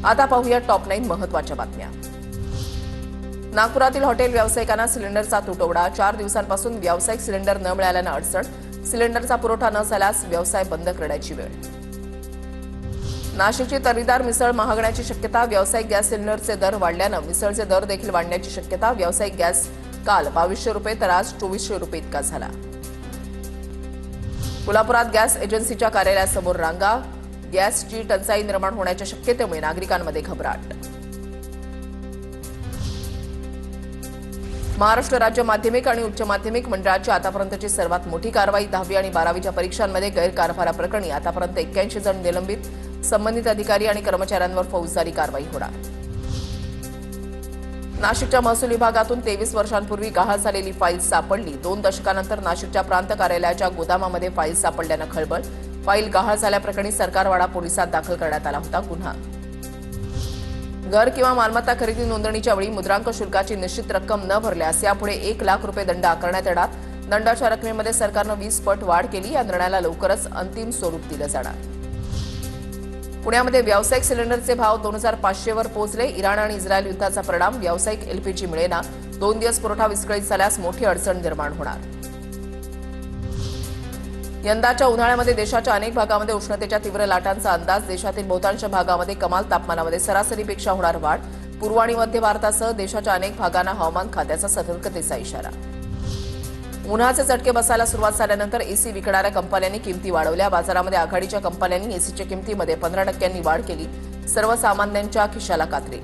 आता पाहूया टॉप 9 महत्त्वाच्या बातम्या। नागपुरातील हॉटेल व्यावसायिकांना सिलेंडरचा तुटवडा। 4 दिवसांपासून व्यावसायिक सिलेंडर न मिळाल्याने अडचण। सिलेंडरचा पुरवठा न झाल्यास व्यवसाय बंद करण्याची वेळ। नाशिकची तर्रीदार मिसळ महागण्याची शक्यता। व्यावसायिक गॅस सिलेंडरचे दर वाढल्याने मिसळचे दर देखील वाढण्याची शक्यता। व्यावसायिक गॅस काल 2200 रुपये तर आज 2400 रुपये इतका झाला। कोल्हापुरात गॅस एजन्सीच्या कार्यालयासमोर रांगा। गॅसची टंचाई निर्माण होण्याच्या शक्यतेमुळे नागरिकांमध्ये घबराट। महाराष्ट्र राज्य माध्यमिक आणि उच्च माध्यमिक मंडळाची आतापर्यंतची सर्वात मोठी कारवाई। 10वी आणि 12वीच्या परीक्षांमध्ये गैरकारभाराप्रकरणी आतापर्यंत 81 जण निलंबित। संबंधित अधिकारी आणि कर्मचाऱ्यांवर फौजदारी कारवाई होणार। नाशिकच्या महसूल विभागातून 23 वर्षांपूर्वी गहाळ झालेली फाईल सापडली। 2 दशकांनंतर नाशिकच्या प्रांत कार्यालयाच्या गोदामामध्ये फाईल सापडल्यानं खळबळ। फाईल गहाळ झाल्याप्रकरणी सरकारवाडा पोलिसात दाखल करण्यात आला होता गुन्हा। घर किंवा मालमत्ता खरेदी नोंदणीच्या वेळी मुद्रांक शुल्काची निश्चित रक्कम न भरल्यास यापुढे 1 लाख रुपये दंड आकारण्यात येणार। दंडाच्या रकमेमध्ये सरकारनं 20 पट वाढ केली। या निर्णयाला लवकरच अंतिम स्वरूप दिलं जाणार। पुण्यामध्ये व्यावसायिक सिलेंडरचे भाव 2500 वर पोहोचले। इराण आणि इस्रायल युद्धाचा परिणाम। व्यावसायिक एलपीजी मिळेना। 2 दिवस पुरवठा विस्कळीत झाल्यास मोठी अडचण निर्माण होणार। यंदाच्या उन्हाळ्यामध्ये देशाच्या अनेक भागामध्ये उष्णतेच्या तीव्र लाटांचा अंदाज। देशातील बहुतांश भागामध्ये कमाल तापमानामध्ये सरासरीपेक्षा होणार वाढ। पूर्व आणि मध्य भारतासह देशाच्या अनेक भागांना हवामान खात्याचा सतर्कतेचा इशारा। उन्हाचे चटके बसायला सुरुवात झाल्यानंतर एसी विकणाऱ्या कंपन्यांनी किमती वाढवल्या। बाजारामध्ये आघाडीच्या कंपन्यांनी एसीच्या किमतीमध्ये 15% वाढ केली। सर्वसामान्यांच्या खिशाला कात्री।